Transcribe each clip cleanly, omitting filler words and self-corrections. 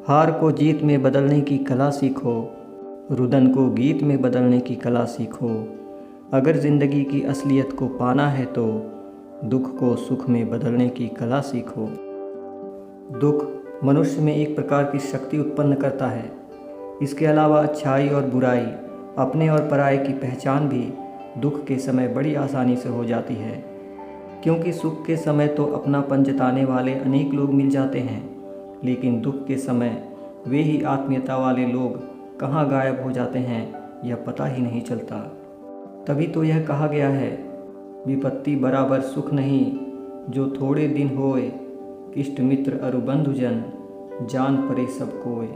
हार को जीत में बदलने की कला सीखो, रुदन को गीत में बदलने की कला सीखो। अगर ज़िंदगी की असलियत को पाना है तो दुख को सुख में बदलने की कला सीखो। दुख मनुष्य में एक प्रकार की शक्ति उत्पन्न करता है। इसके अलावा अच्छाई और बुराई, अपने और पराये की पहचान भी दुख के समय बड़ी आसानी से हो जाती है, क्योंकि सुख के समय तो अपनापन जताने वाले अनेक लोग मिल जाते हैं, लेकिन दुख के समय वे ही आत्मीयता वाले लोग कहाँ गायब हो जाते हैं यह पता ही नहीं चलता। तभी तो यह कहा गया है, विपत्ति बराबर सुख नहीं, जो थोड़े दिन होए, इष्ट मित्र अरु बंधुजन, जान परे सब कोय।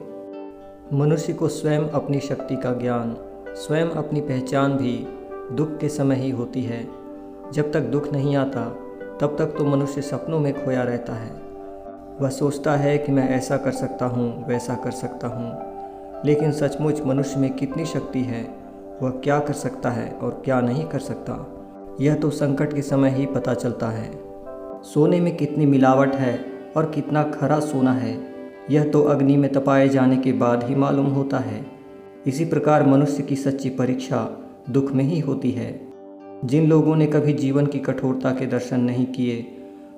मनुष्य को स्वयं अपनी शक्ति का ज्ञान, स्वयं अपनी पहचान भी दुख के समय ही होती है। जब तक दुख नहीं आता तब तक तो मनुष्य सपनों में खोया रहता है। वह सोचता है कि मैं ऐसा कर सकता हूँ, वैसा कर सकता हूँ, लेकिन सचमुच मनुष्य में कितनी शक्ति है, वह क्या कर सकता है और क्या नहीं कर सकता, यह तो संकट के समय ही पता चलता है। सोने में कितनी मिलावट है और कितना खरा सोना है, यह तो अग्नि में तपाए जाने के बाद ही मालूम होता है। इसी प्रकार मनुष्य की सच्ची परीक्षा दुख में ही होती है। जिन लोगों ने कभी जीवन की कठोरता के दर्शन नहीं किए,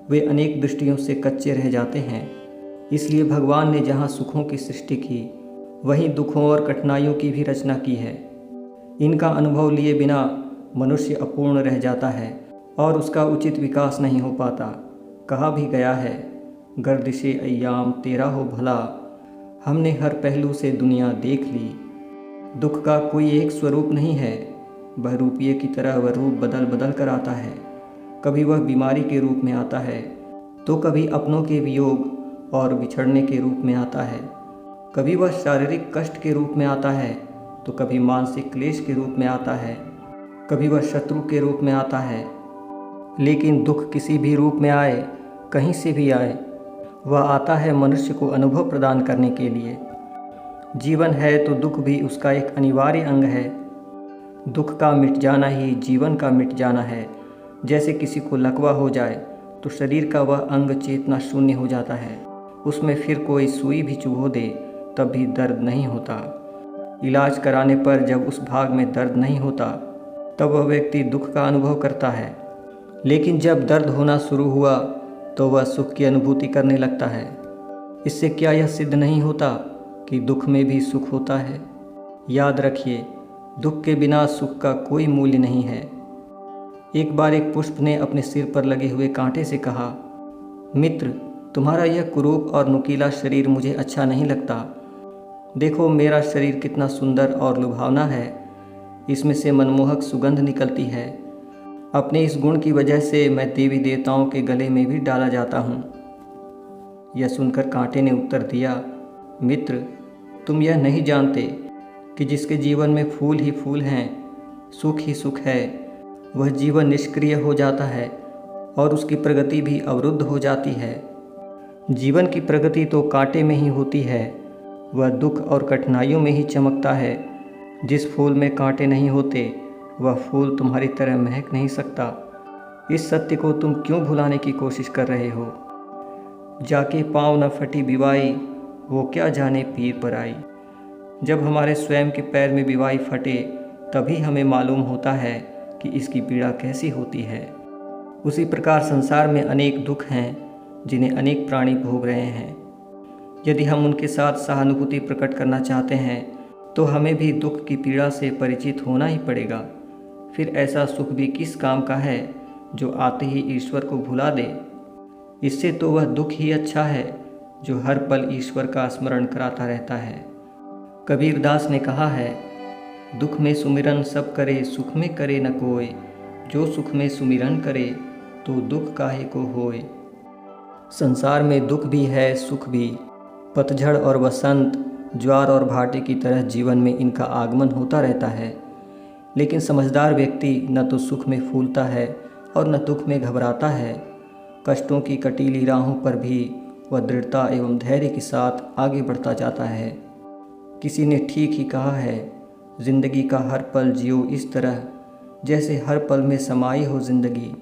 वे अनेक दृष्टियों से कच्चे रह जाते हैं। इसलिए भगवान ने जहाँ सुखों की सृष्टि की, वहीं दुखों और कठिनाइयों की भी रचना की है। इनका अनुभव लिए बिना मनुष्य अपूर्ण रह जाता है और उसका उचित विकास नहीं हो पाता। कहा भी गया है, गर्दिशे अय्याम तेरा हो भला, हमने हर पहलू से दुनिया देख ली। दुख का कोई एक स्वरूप नहीं है, बहरूपिये की तरह वह रूप बदल बदल कर आता है। कभी वह बीमारी के रूप में आता है, तो कभी अपनों के वियोग और बिछड़ने के रूप में आता है। कभी वह शारीरिक कष्ट के रूप में आता है, तो कभी मानसिक क्लेश के रूप में आता है, कभी वह शत्रु के रूप में आता है। लेकिन दुख किसी भी रूप में आए, कहीं से भी आए, वह आता है मनुष्य को अनुभव प्रदान करने के लिए। जीवन है तो दुख भी उसका एक अनिवार्य अंग है। दुख का मिट जाना ही जीवन का मिट जाना है। जैसे किसी को लकवा हो जाए तो शरीर का वह अंग चेतना शून्य हो जाता है, उसमें फिर कोई सुई भी चुभो दे तब भी दर्द नहीं होता। इलाज कराने पर जब उस भाग में दर्द नहीं होता तब वह व्यक्ति दुख का अनुभव करता है, लेकिन जब दर्द होना शुरू हुआ तो वह सुख की अनुभूति करने लगता है। इससे क्या यह सिद्ध नहीं होता कि दुख में भी सुख होता है? याद रखिए, दुख के बिना सुख का कोई मूल्य नहीं है। एक बार एक पुष्प ने अपने सिर पर लगे हुए कांटे से कहा, मित्र, तुम्हारा यह कुरूप और नुकीला शरीर मुझे अच्छा नहीं लगता। देखो मेरा शरीर कितना सुंदर और लुभावना है, इसमें से मनमोहक सुगंध निकलती है। अपने इस गुण की वजह से मैं देवी देवताओं के गले में भी डाला जाता हूँ। यह सुनकर कांटे ने उत्तर दिया, मित्र, तुम यह नहीं जानते कि जिसके जीवन में फूल ही फूल हैं, सुख ही सुख है, वह जीवन निष्क्रिय हो जाता है और उसकी प्रगति भी अवरुद्ध हो जाती है। जीवन की प्रगति तो कांटे में ही होती है, वह दुख और कठिनाइयों में ही चमकता है। जिस फूल में कांटे नहीं होते वह फूल तुम्हारी तरह महक नहीं सकता। इस सत्य को तुम क्यों भुलाने की कोशिश कर रहे हो? जाके पाँव न फटी बिवाई, वो क्या जाने पीर पर आई। जब हमारे स्वयं के पैर में बिवाई फटे तभी हमें मालूम होता है कि इसकी पीड़ा कैसी होती है। उसी प्रकार संसार में अनेक दुख हैं जिन्हें अनेक प्राणी भोग रहे हैं। यदि हम उनके साथ सहानुभूति प्रकट करना चाहते हैं तो हमें भी दुख की पीड़ा से परिचित होना ही पड़ेगा। फिर ऐसा सुख भी किस काम का है जो आते ही ईश्वर को भुला दे। इससे तो वह दुख ही अच्छा है जो हर पल ईश्वर का स्मरण कराता रहता है। कबीर दास ने कहा है, दुख में सुमिरन सब करे, सुख में करे न कोय, जो सुख में सुमिरन करे तो दुख काहे को होय। संसार में दुख भी है, सुख भी। पतझड़ और वसंत, ज्वार और भाटे की तरह जीवन में इनका आगमन होता रहता है, लेकिन समझदार व्यक्ति न तो सुख में फूलता है और न दुख में घबराता है। कष्टों की कटीली राहों पर भी वह दृढ़ता एवं धैर्य के साथ आगे बढ़ता जाता है। किसी ने ठीक ही कहा है, जिंदगी का हर पल जियो इस तरह जैसे हर पल में समाई हो जिंदगी।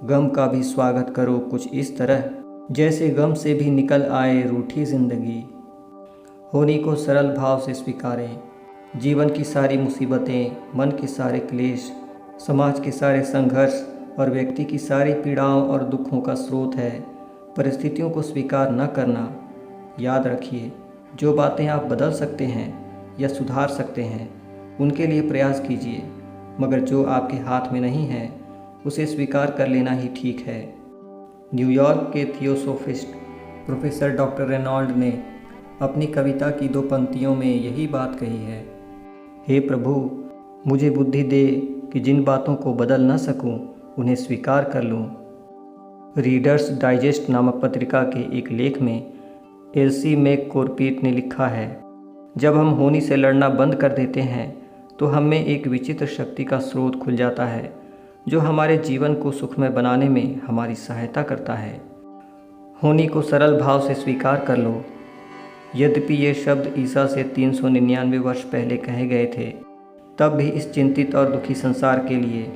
गम का भी स्वागत करो कुछ इस तरह, जैसे गम से भी निकल आए रूठी जिंदगी। होनी को सरल भाव से स्वीकारें। जीवन की सारी मुसीबतें, मन के सारे क्लेश, समाज के सारे संघर्ष और व्यक्ति की सारी पीड़ाओं और दुखों का स्रोत है परिस्थितियों को स्वीकार न करना। याद रखिए, जो बातें आप बदल सकते हैं या सुधार सकते हैं उनके लिए प्रयास कीजिए, मगर जो आपके हाथ में नहीं है उसे स्वीकार कर लेना ही ठीक है। न्यूयॉर्क के थियोसोफिस्ट प्रोफेसर डॉक्टर रेनॉल्ड ने अपनी कविता की 2 पंक्तियों में यही बात कही है। हे प्रभु, मुझे बुद्धि दे कि जिन बातों को बदल न सकूं उन्हें स्वीकार कर लूं। रीडर्स डाइजेस्ट नामक पत्रिका के एक लेख में एल्सी मैककॉर्पीट ने लिखा है, जब हम होनी से लड़ना बंद कर देते हैं तो हम में एक विचित्र शक्ति का स्रोत खुल जाता है जो हमारे जीवन को सुखमय बनाने में हमारी सहायता करता है। होनी को सरल भाव से स्वीकार कर लो। यद्यपि ये शब्द ईसा से 399 वर्ष पहले कहे गए थे, तब भी इस चिंतित और दुखी संसार के लिए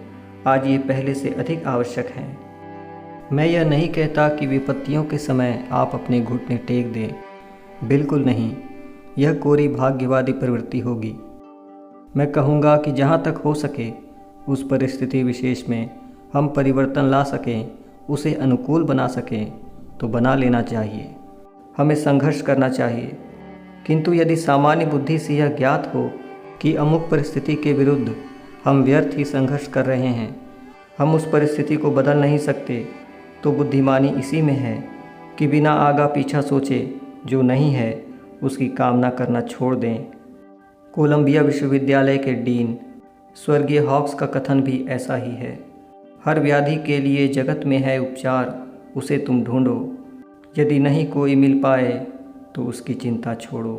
आज ये पहले से अधिक आवश्यक हैं। मैं यह नहीं कहता कि विपत्तियों के समय आप अपने घुटने टेक दें, बिल्कुल नहीं, यह कोरी भाग्यवादी प्रवृत्ति होगी। मैं कहूँगा कि जहाँ तक हो सके उस परिस्थिति विशेष में हम परिवर्तन ला सकें, उसे अनुकूल बना सकें तो बना लेना चाहिए। हमें संघर्ष करना चाहिए, किंतु यदि सामान्य बुद्धि से यह ज्ञात हो कि अमुक परिस्थिति के विरुद्ध हम व्यर्थ ही संघर्ष कर रहे हैं, हम उस परिस्थिति को बदल नहीं सकते, तो बुद्धिमानी इसी में है कि बिना आगा पीछा सोचे जो नहीं है उसकी कामना करना छोड़ दें। कोलंबिया विश्वविद्यालय के डीन स्वर्गीय हॉक्स का कथन भी ऐसा ही है। हर व्याधि के लिए जगत में है उपचार, उसे तुम ढूंढो, यदि नहीं कोई मिल पाए तो उसकी चिंता छोड़ो।